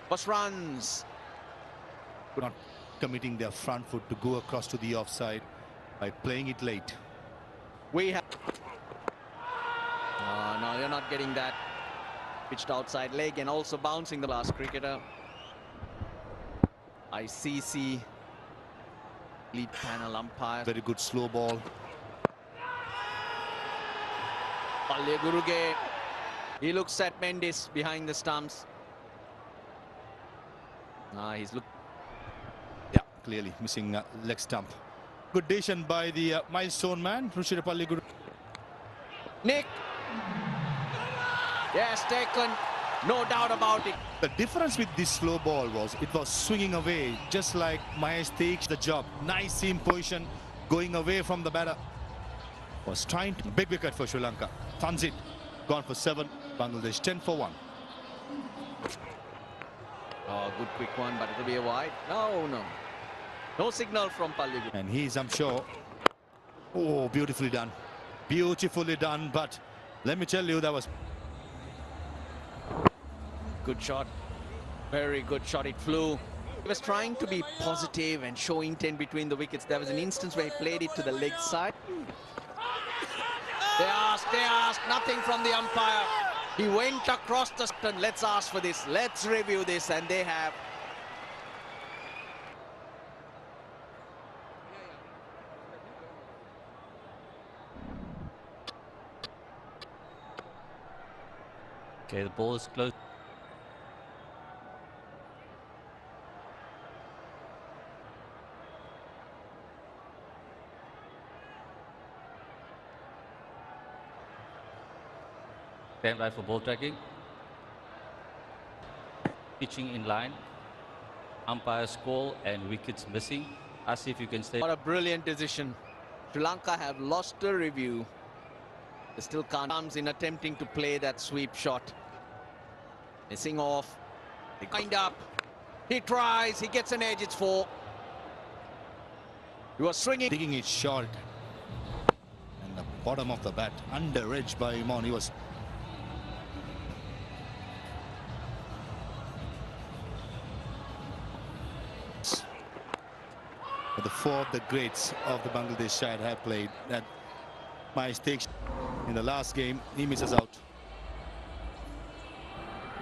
First runs. Not committing their front foot to go across to the offside by playing it late. We have... no, they're not getting that. Pitched outside leg and also bouncing the last cricketer. ICC lead panel umpire. Very good slow ball. Guruge. He looks at Mendes behind the stumps. He's look. Yeah, clearly missing leg stump. Good decision by the milestone man, Rushirapalli Guru. Nick. Yes, taken. No doubt about it. The difference with this slow ball was it was swinging away, just like Mahesh takes the job. Nice seam position, going away from the batter. Was trying to big wicket for Sri Lanka. Funds it. Gone for 7. Bangladesh 10 for 1. Oh, good quick one, but it'll be a wide. No. No signal from Palli. And he's, I'm sure. Oh, beautifully done. Beautifully done. But let me tell you, that was good shot. Very good shot. It flew. He was trying to be positive and show intent between the wickets. There was an instance where he played it to the leg side. They asked nothing from the umpire. He went across the stand. Let's ask for this. Let's review this. And they have. Okay, the ball is close. Stand by for ball tracking. Pitching in line. Umpire's call and wickets missing. As if you can stay. What a brilliant decision. Sri Lanka have lost the review. They still can't comes in attempting to play that sweep shot. Missing off. They wind up. He tries. He gets an edge. It's 4. He was swinging. digging it short. And the bottom of the bat, under edge by Imon. He was. The 4 of the greats of the Bangladesh side have played. That my mistake in the last game, he misses out.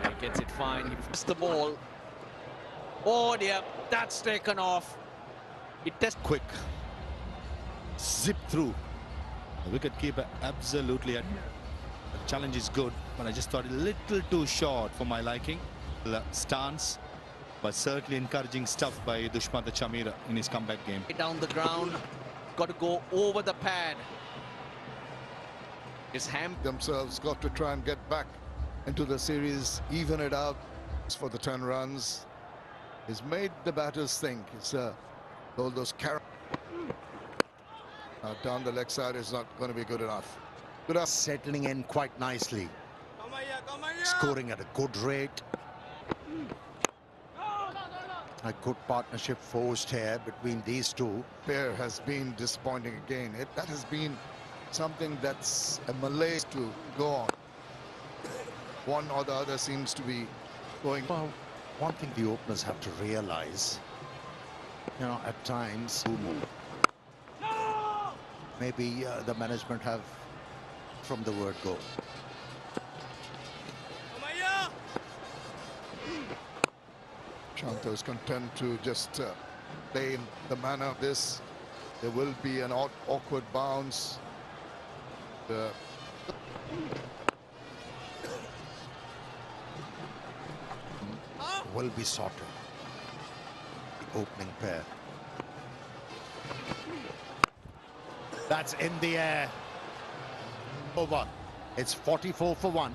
He gets it fine. He puts the ball. Oh dear, that's taken off. It tests Quick. Zip through. The wicket keeper absolutely. The challenge is good, but I just thought a little too short for my liking. The stance. But certainly encouraging stuff by Dushmantha Chameera in his comeback game. down the ground, got to go over the pad. His ham Themselves got to try and get back into the series, even it out for the 10 runs. He's made the batters think. It's all those down the leg side is not going to be good enough. Settling in quite nicely. Scoring at a good rate. A good partnership forged here between these two. Pair has been disappointing again. That has been something that's a malaise to go on. One or the other seems to be going. Well, one thing the openers have to realize, at times, maybe the management have from the word go. Shanta is content to just play in the manner of this. There will be an awkward bounce. Will be sorted. The opening pair. That's in the air. Over. It's 44 for 1.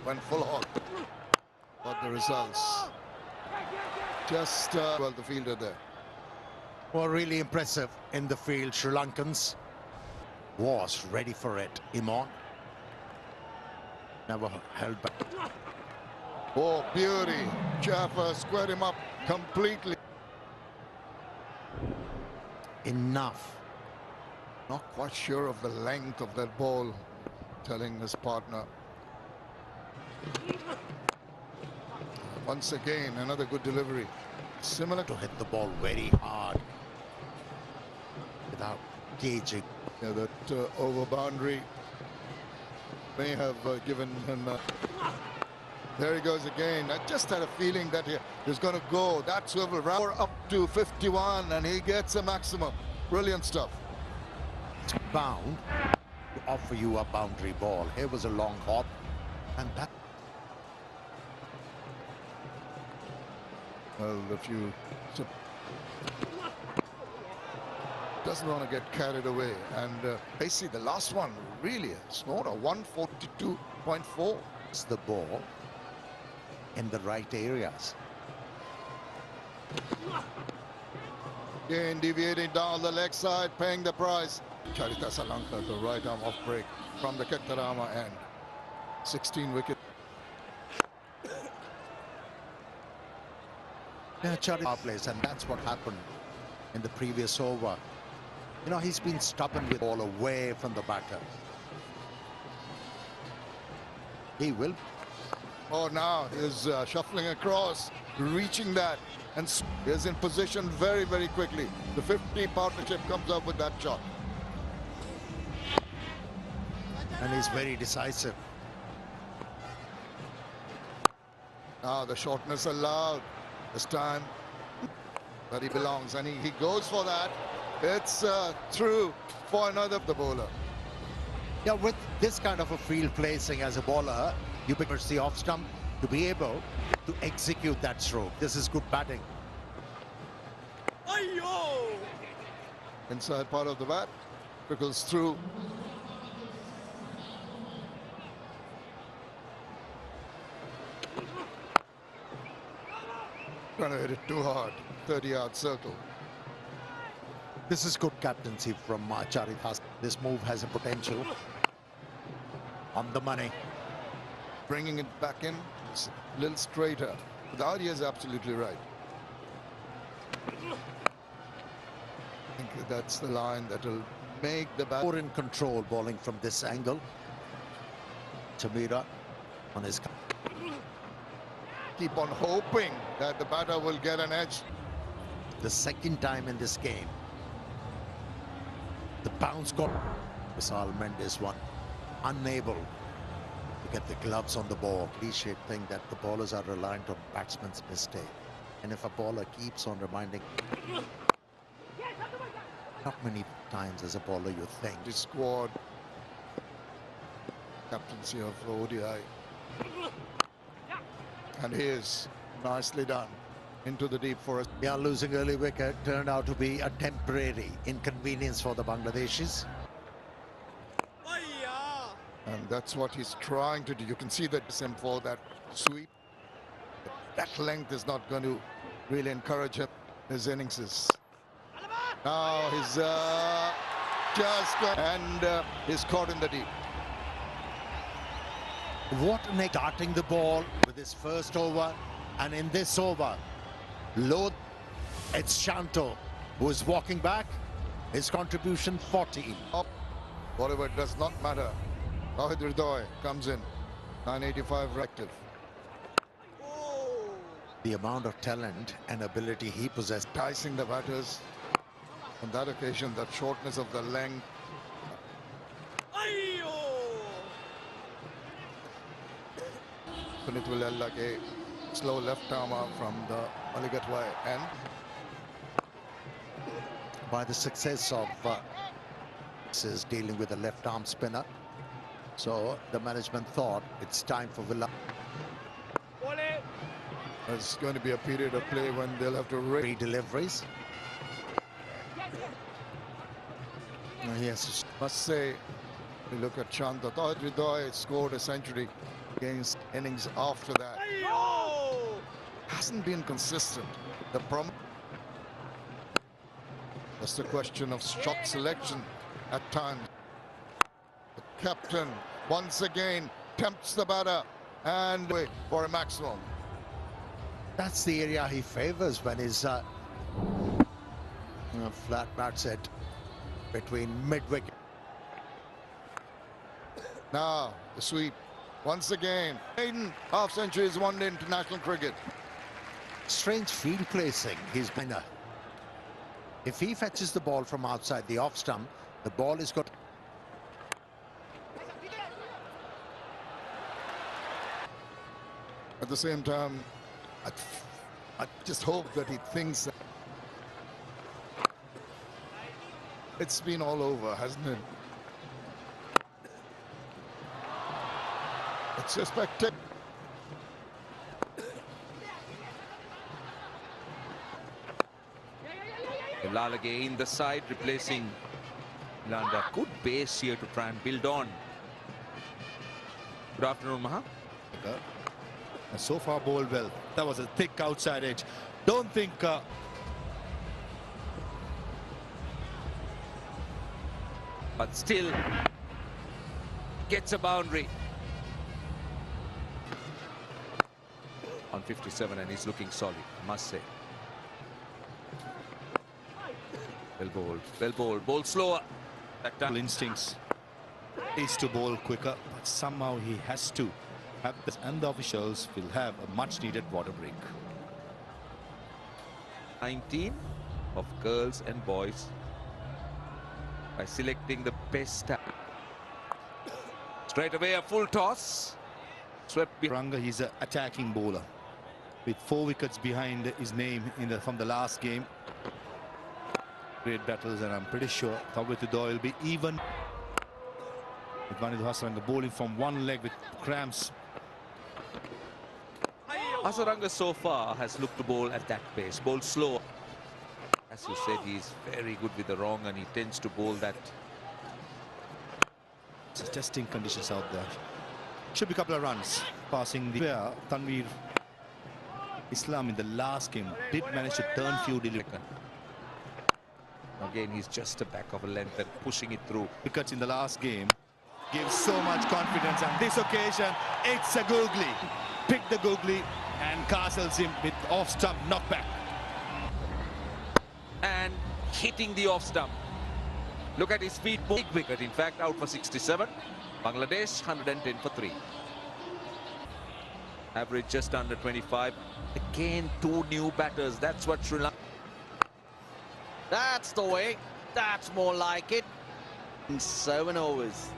Went full on. But the results just well, the fielder there. Well, really impressive in the field. Sri Lankans was ready for it. Imon never held back. Oh, beauty. Jaffa squared him up completely. Enough Not quite sure of the length of that ball, telling his partner. Once again, another good delivery. Similar To hit the ball very hard without gauging. yeah, that over boundary may have given him. There he goes again. I just had a feeling that he was going to go. That swivel round up to 51, and he gets a maximum. Brilliant stuff. It's bound to offer you a boundary ball. Here was a long hop, and that Well, if you doesn't want to get carried away, and I see the last one really scored a 142.4. is the ball in the right areas. Again, deviating down the leg side, paying the price. Charita Lanka, the right arm off break from the Kettarama end. 16 wicket. Yeah, Charlie plays, and that's what happened in the previous over. You know, he's been stubborn with ball away from the batter. He will. Oh, now he's shuffling across, reaching that, and is in position very, very quickly. The 50 partnership comes up with that shot. And he's very decisive. Now the shortness allowed this time, but he belongs, and he goes for that. It's through for another the bowler. Yeah, with this kind of a field placing as a bowler, you push the off stump to be able to execute that stroke. This is good batting. Inside part of the bat, trickles through. Trying to hit it too hard, 30-yard circle. This is good captaincy from Charit. This move has a potential. On the money. Bringing it back in, it's a little straighter. The idea is absolutely right. I think that's the line that will make the bat. More in control bowling from this angle. Chamira on his. Keep on hoping that the batter will get an edge. The second time in this game. The bounce got Visal Mendes one. Unable to get the gloves on the ball. Cliched thing that the bowlers are reliant on batsman's mistake. And if a bowler keeps on reminding, not many times as a bowler you think. The squad captaincy of ODI. And here's nicely done into the deep forest. Yeah, losing early wicket turned out to be a temporary inconvenience for the Bangladeshis. And that's what he's trying to do. You can see that him for that sweep. That length is not going to really encourage him. His innings is. Now he's just and he's caught in the deep. What an starting the ball with his first over, and in this over, it's Shanto who is walking back. His contribution 40. Up, whatever, it does not matter. Rohit Hridoy comes in, 985 active. The amount of talent and ability he possessed. Enticing the batters. On that occasion, that shortness of the length. Punit will like a slow left armer from the Maligatwai end. By the success of is dealing with a left arm spinner. So the management thought it's time for Villa. There's going to be a period of play when they'll have to Three deliveries. Yes, must say, we look at Shanta. Rohit Hridoy scored a century against innings after that. Hasn't been consistent. The problem. That's the question of shot selection at times. The captain once again tempts the batter and wait for a maximum. that's the area he favors when his flat bat set between mid-wicket. Now, the sweep. Once again, maiden half century is won in international cricket. Strange field placing, his winner. If he fetches the ball from outside the off stump, the ball is got. At the same time, I just hope that he thinks that it's been all over, hasn't it? It's a spectacle. Lal again the side replacing Lanka. Good base here to try and build on. Good afternoon, Maha. And so far bowled well. That was a thick outside edge. Don't think But still gets a boundary on 57, and he's looking solid, I must say. Well bowled, bowl slower that time. instincts is to bowl quicker, but somehow he has to have this, and the officials will have a much needed water break. 19 of girls and boys by selecting the best. Straight away a full toss. Swept behind. Ranga, he's an attacking bowler with 4 wickets behind his name from the last game. Great battles, and I'm pretty sure Tawitudoy will be even with Vanidhu Hasaranga bowling from one leg with cramps. Hasaranga so far has looked to bowl at that pace, bowl slow. As you said, he's very good with the wrong, and he tends to bowl that. It's testing conditions out there. Should be a couple of runs passing the where Tanveer Islam in the last game did manage to turn few delivery. Again, he's just a back of a length and pushing it through. Wickets in the last game gives so much confidence, and this occasion it's a googly. Pick the googly and castles him with off stump knockback. And hitting the off stump. Look at his feet. Big wicket, in fact, out for 67. Bangladesh 110 for 3. Average just under 25. Again, 2 new batters. That's what Sri Lanka. That's the way. That's more like it. In 7 overs.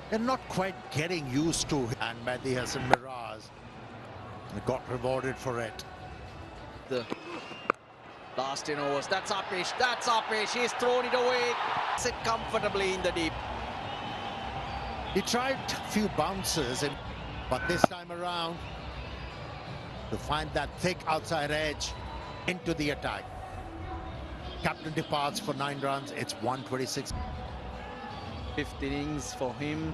They're not quite getting used to it. And Mehdi Hassan Miraj got rewarded for it. The last 10 overs. That's Upish. That's Upish. He's thrown it away. Sit comfortably in the deep. He tried a few bounces, but this time around, to find that thick outside edge into the attack. Captain departs for 9 runs. It's 126. 5th innings for him.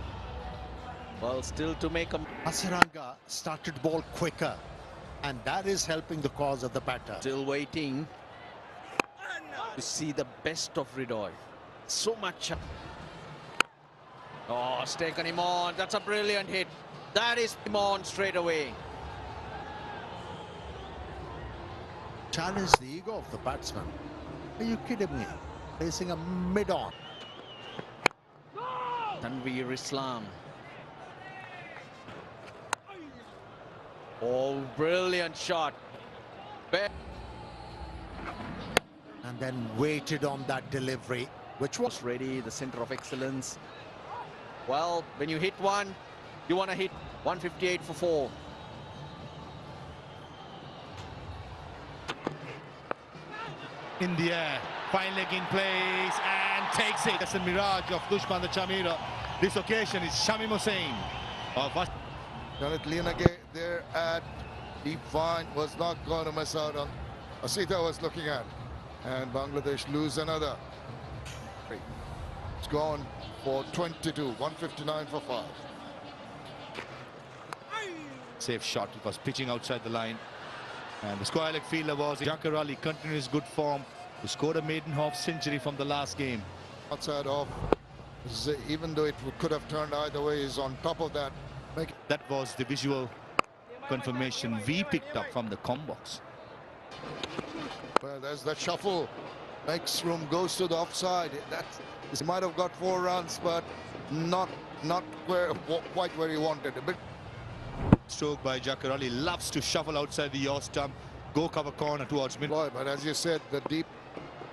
Well, still to make a... Hasaranga started to bowl quicker, and that is helping the cause of the batter. Still waiting to see the best of Ridoy. So much. Oh, it's taken him on. That's a brilliant hit. That is him on straight away. Challenge the ego of the batsman. Are you kidding me? Placing a mid-on. Tanveer Islam. Oh, brilliant shot. And then waited on that delivery, which was Ready, the center of excellence. Well, when you hit one, you want to hit 158 for 4. In the air, fine leg in place and takes it. That's a mirage of Dushman the Chamira. This occasion is Shamim Hussain of Janet Lianage there at deep fine was not going to miss out on. Asita was looking at, and Bangladesh lose another. It's gone for 22, 159 for 5. safe shot. It was pitching outside the line, and the square leg fielder was Jakar Ali. Continues good form, who scored a maiden half century from the last game. Outside off, even though it could have turned either way, is on top of that. That was the visual confirmation we picked up from the com box. Well, there's that shuffle. Makes room, goes to the offside. He might have got 4 runs, but not quite where he wanted. A bit. Stroke by Jakarali. Loves to shuffle outside the yaw stump. Go cover corner towards mid. But as you said, the deep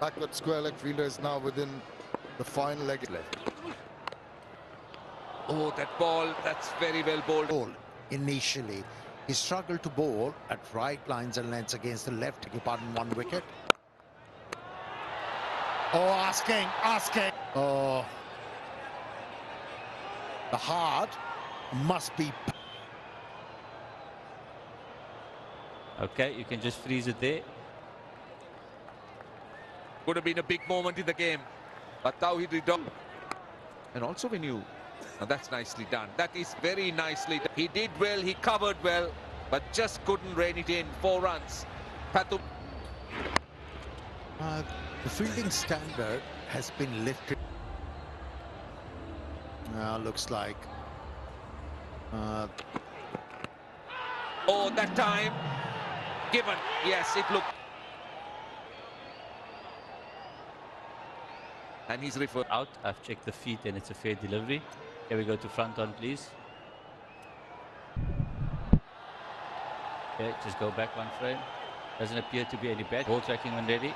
backward square leg fielder is now within the final leg left. Oh, that ball, that's very well bowled. Ball initially. He struggled to bowl at right lines and lengths against the left. You pardon, 1 wicket. Oh, asking. Oh. The heart must be... Okay, you can just freeze it there. Could have been a big moment in the game, but Tawhid Ridwan. And also when you... Now that's nicely done. That is very nicely done. He did well, he covered well, but just couldn't rein it in. 4 runs. Patu. The fielding standard has been lifted. Now looks like... Oh, that time. Given. Yes, it looked. And he's referred. Out. I've checked the feet and it's a fair delivery. Can we go to front on, please? Okay, just go back 1 frame. Doesn't appear to be any bad. Ball tracking when ready.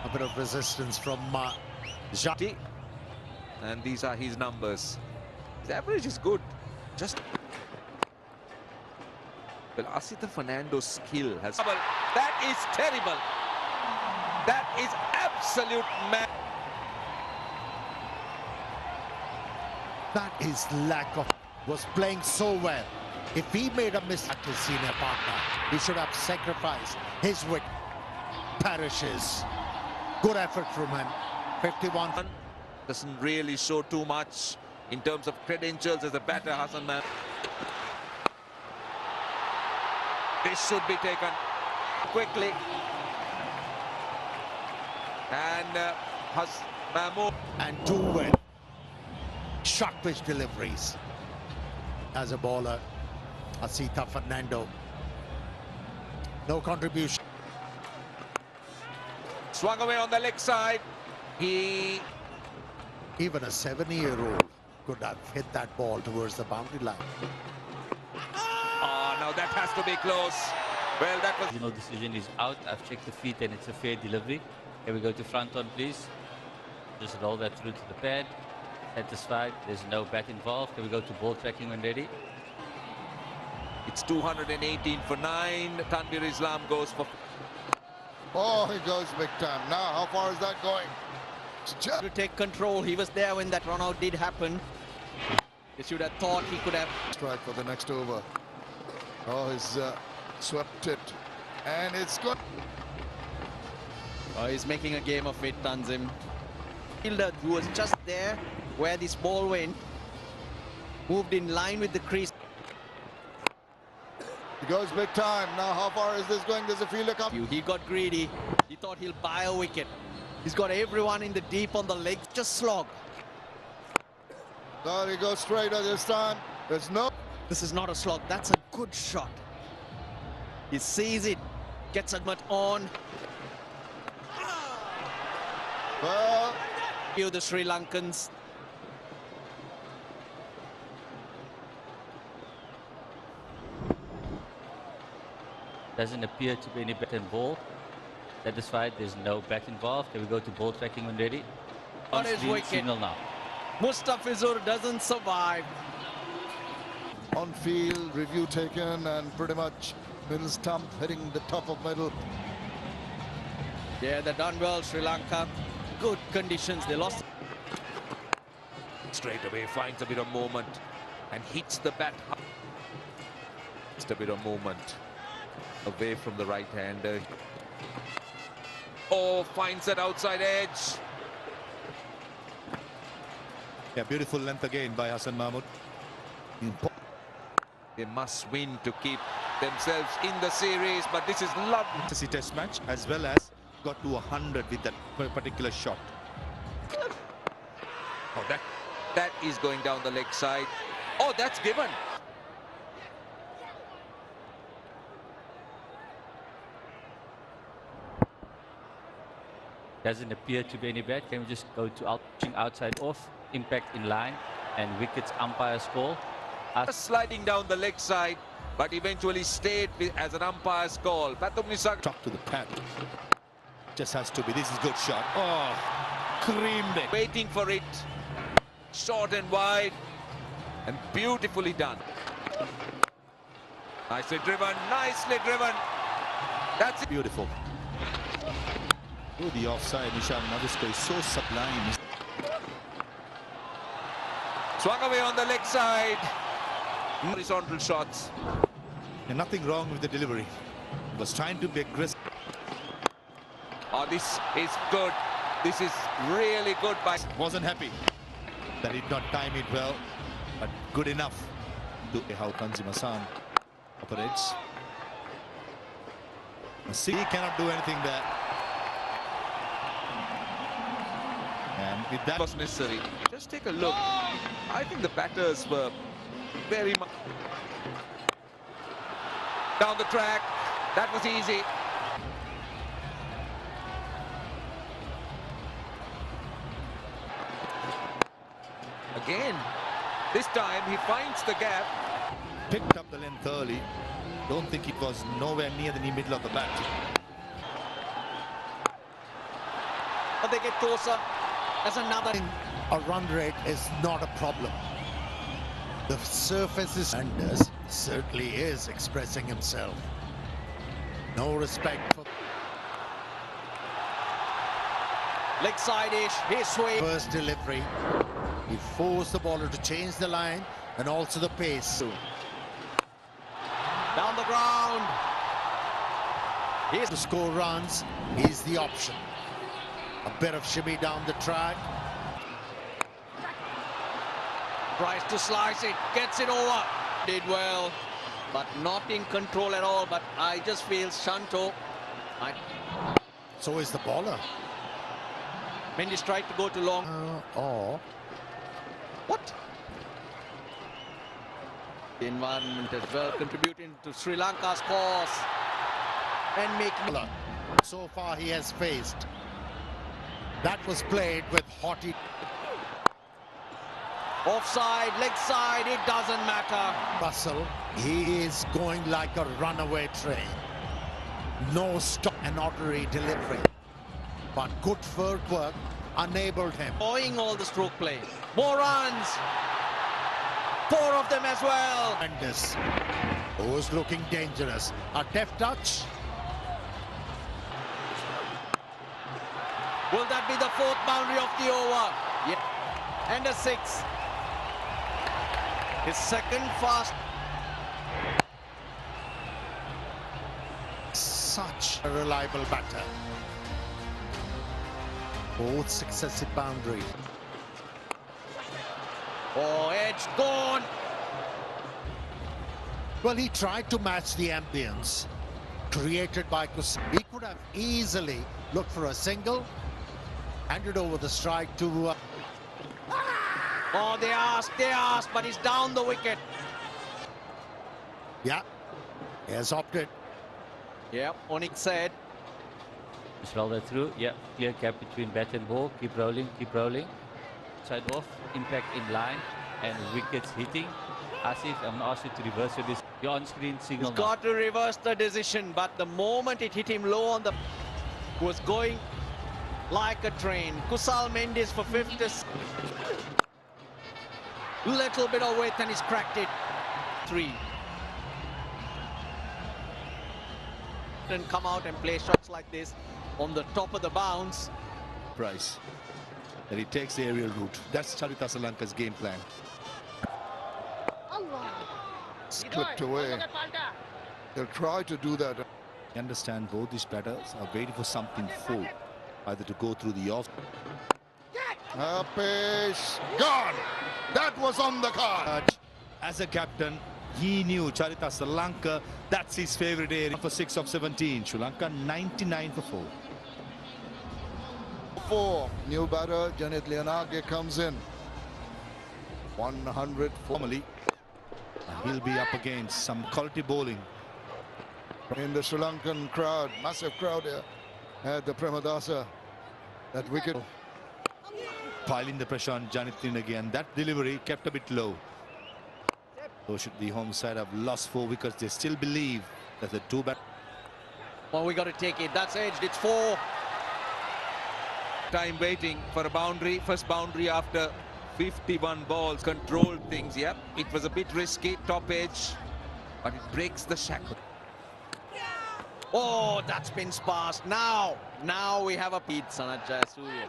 A bit of resistance from Jati. And these are his numbers. His average is good. Just... Well, Asita Fernando's skill has... That is terrible. That is absolute mad. That is lack of... Was playing so well. If he made a mistake to his senior partner, he should have sacrificed his wicket. Perishes. Good effort from him. 51. Doesn't really show too much in terms of credentials as a batter, Hassan Mahmood. This should be taken quickly. And Hassan Mahmood. And 2 win. Short pitch deliveries. As a bowler, Asita Fernando. No contribution. Swung away on the leg side. Even a 7-year-old could have hit that ball towards the boundary line. Oh, now that has to be close. Well, that was... Final decision is out. I've checked the feet and it's a fair delivery. Can we go to front on, please? Just roll that through to the pad. Satisfied. There's no bat involved. Can we go to ball tracking when ready? It's 218 for 9. Tanvir Islam goes for... Oh, he goes big time. Now, how far is that going? To take control. He was there when that run out did happen. He should have thought he could have... Strike for the next over. Oh, he's swept it. And it's good. Oh, he's making a game of it, Tanzim. Fielder who was just there where this ball went. Moved in line with the crease. He goes big time. Now, how far is this going? There's a fielder coming. He got greedy. He thought he'll buy a wicket. He's got everyone in the deep on the legs. Just slog. There he goes straighter this time. There's no... This is not a slog. That's a good shot. He sees it. Gets a much on. Well... You the Sri Lankans. Doesn't appear to be any bat involved. Satisfied, there's no bat involved. Can we go to ball tracking when ready? On On his screen, wicket. signal now. Mustafizur doesn't survive. On field, review taken, and pretty much middle stump hitting the top of middle. Yeah, they done well, Sri Lanka. Good conditions. They lost. Straight away finds a bit of movement and hits the bat. Just a bit of movement away from the right hander. Oh, finds that outside edge. Yeah, beautiful length again by Hassan Mahmood. They must win to keep themselves in the series, but this is lovely. Test match as well as got to 100 with that particular shot. Oh, that is going down the leg side. Oh, that's given. Doesn't appear to be any bad. Can we just go to outside off, impact in line, and wickets umpire's call? Sliding down the leg side, but eventually stayed as an umpire's call. Patumnisak Top to the pad. Just has to be. This is good shot. Oh, creamed it. waiting for it. Short and wide, and beautifully done. Nicely driven, nicely driven. That's it. Beautiful. Oh, the offside, Nishan Navisko is so sublime. Swung away on the leg side. Horizontal shots. And nothing wrong with the delivery. Was trying to be aggressive. Oh, this is good. This is really good by... Wasn't happy that he did not time it well, but good enough to how Kanzima-san operates. See, he cannot do anything there. And with that was necessary. Just take a look. I think the batters were very much down the track. That was easy. Again, this time he finds the gap. picked up the length early. Don't think it was nowhere near the middle of the bat. But they get closer. As another. A run rate is not a problem. The surface is... Anders certainly is expressing himself. No respect for... Leg side-ish, his swing. First delivery. He forced the bowler to change the line and also the pace. Down the ground. To score runs, he's the option. A bit of shimmy down the track. Tries to slice it, gets it over. Did well, but not in control at all. But I just feel Shanto. So is the bowler. Mendes tried to go too long. What? The environment as well contributing to Sri Lanka's cause and making. So far he has faced. That was played with haughty. Offside, leg side, it doesn't matter. Russell, he is going like a runaway train. No stop, an ordinary delivery. But good footwork enabled him. Owing all the stroke play. More runs. 4 of them as well. Mendes, who's looking dangerous. A deft touch. Will that be the 4th boundary of the over? Yeah. And a 6. His second fast. Such a reliable batter. Both successive boundaries. Oh, edge gone. Well, he tried to match the ambience created by Kus. He could have easily looked for a single, handed over the strike to... Oh, they asked, but he's down the wicket. Yeah, he has opted. Yeah, Onyx said. Just roll that through. Yeah, clear gap between bat and ball. Keep rolling, keep rolling. Side off, impact in line, and wickets hitting. Asif, I'm going to ask you to reverse this. Your on-screen signal. He's got to reverse the decision, but the moment it hit him low on the... was going like a train. Kusal Mendes for 5th. Little bit of width and he's cracked it. 3. And come out and play shots like this on the top of the bounce. Price. That he takes the aerial route. That's Charita Sri Lanka's game plan. Clipped away. They'll try to do that. I understand both these batters are waiting for something full, either to go through the off. Pace gone. That was on the card. As a captain, he knew Charita Sri Lanka, that's his favorite area. For 6 of 17, Sri Lanka 99 for 4. 4. New batter Janit Lianage comes in. 100 Formally, he'll be up against some quality bowling. in the Sri Lankan crowd. Massive crowd here at the Premadasa That wicket. Piling the pressure on Janithin again. That delivery kept a bit low. So should the home side have lost 4 wickets, they still believe that the 2 bat. Well, we got to take it. That's edged. It's 4. Time waiting for a boundary. First boundary after 51 balls. Controlled things. Yep, it was a bit risky. Top edge, but it breaks the shackle. Oh, that spins past. Now we have a beat, Sanat Jayasuriya.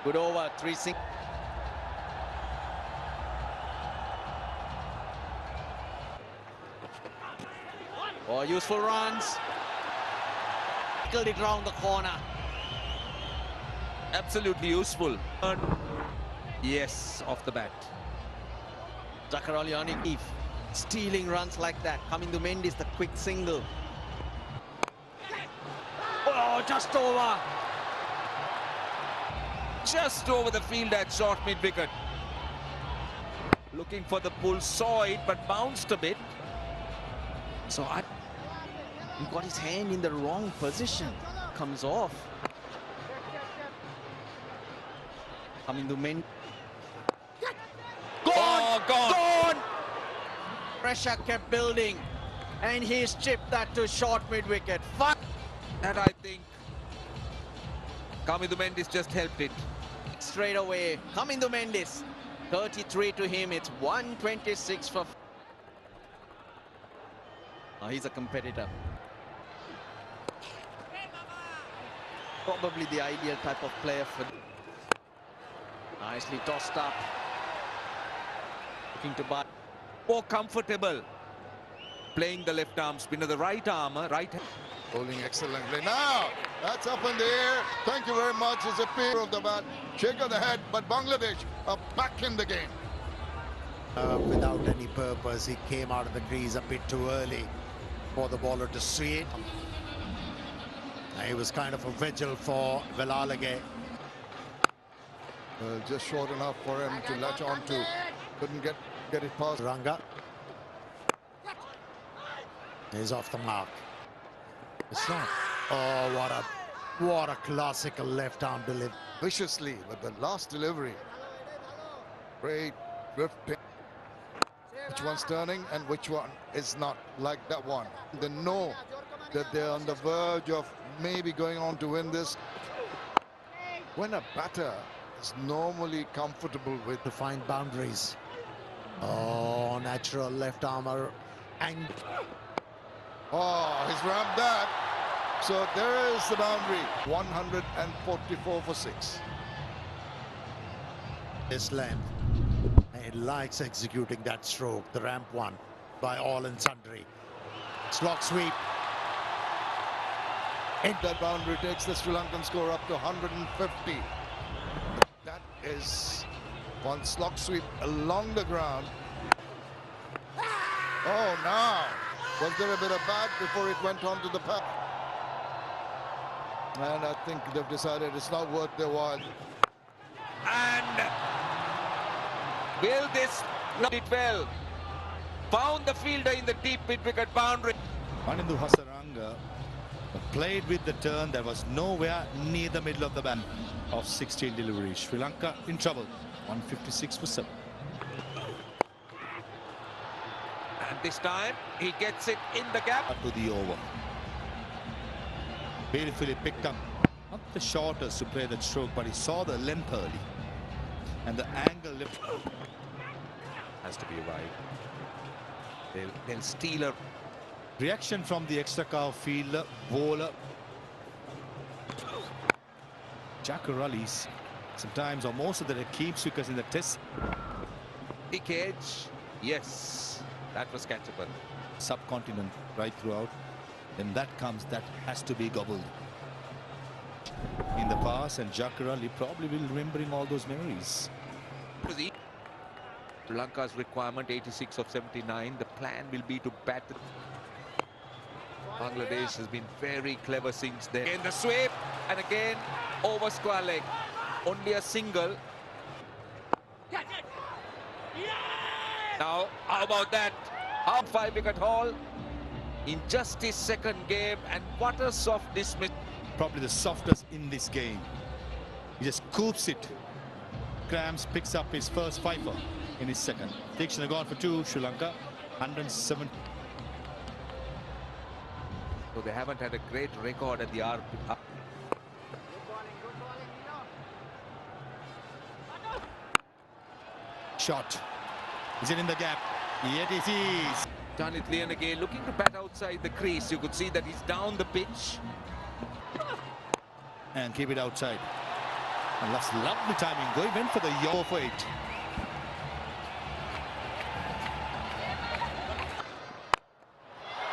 Good over. 3 6. Oh, useful runs. Killed it round the corner. Absolutely useful. Yes, off the bat. Zakaroli on it. Stealing runs like that. Coming to Mendes, the quick single. Oh, just over. Just over the field at short mid-wicket. Looking for the pull, saw it, but bounced a bit. So he got his hand in the wrong position. Comes off. Coming to Mendes. Gone! Oh, gone! Pressure kept building. And he's chipped that to short mid-wicket. That I think Kamindu Mendes just helped it. Straight away. Kamindu Mendes. 33 to him. It's 126 for... he's a competitor. Probably the ideal type of player for... Nicely tossed up. Looking to bat. More comfortable playing the left arm spinner, the right arm, right hand. Bowling excellently. Now, that's up in the air. Thank you very much. It's a pair of the bat. Shake of the head, but Bangladesh are back in the game. Without any purpose, he came out of the crease a bit too early for the bowler to see it. He was kind of a vigil for Velalage. Just short enough for him to latch on to. Couldn't get it past. Ranga is off the mark. It's not. Oh, what a classical left arm delivery. Viciously, but the last delivery. Great drifting. Which one's turning and which one is not, like that one. They know that they're on the verge of maybe going on to win this. When a batter is normally comfortable with to find boundaries. Oh, natural left armour. And oh, he's rammed that. So there is the boundary. 144 for 6. this length. He likes executing that stroke, the ramp one, by all and sundry. Slog sweep. That boundary takes the Sri Lankan score up to 150. That is one slog sweep along the ground. Oh, now. Was there a bit of bat before it went on to the pack? And I think they've decided it's not worth their while. And will this not it well? Found the fielder in the deep mid-wicket boundary. Manindu Hasaranga played with the turn that was nowhere near the middle of the band of 16 deliveries. Sri Lanka in trouble. 156 for 7. And this time he gets it in the gap. To the over. Beautifully picked up. Not the shortest to play that stroke, but he saw the length early. And the angle lift. Has to be right. They'll steal a Reaction from the extra cow fielder, bowler. Jack-Rallies sometimes or most of the keeps wickets in the test. big edge. Yes, that was catchable. Subcontinent right throughout. Then that comes, that has to be gobbled in the past, and Jack-Ralli probably will remembering all those memories. Sri Lanka's requirement 86 of 79. The plan will be to bat. Bangladesh has been very clever since then. Again the sweep, and again over square leg. Only a single. Now, how about that? Half 5-wicket haul in just his second game, and what a soft dismiss. probably the softest in this game. He just scoops it. Grams picks up his first fifer in his second. Tikshana gone for 2, Sri Lanka, 107. So they haven't had a great record at the RP. Shot. Is it in the gap? Yet it is. Tanit Lian again looking to bat outside the crease. You could see that he's down the pitch. And keep it outside. And that's lovely timing. Going in for the yaw for 8.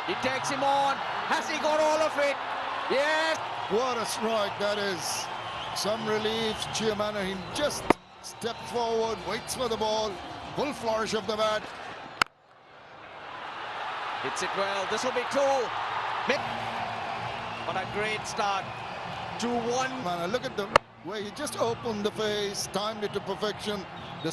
He takes him on. Has he got all of it? Yes. What a strike that is. Some relief. Chiamana, he just steps forward, waits for the ball. Full flourish of the bat. Hits it well. This will be 2. What a great start. 2-1. Man, look at the way he just opened the face, timed it to perfection. The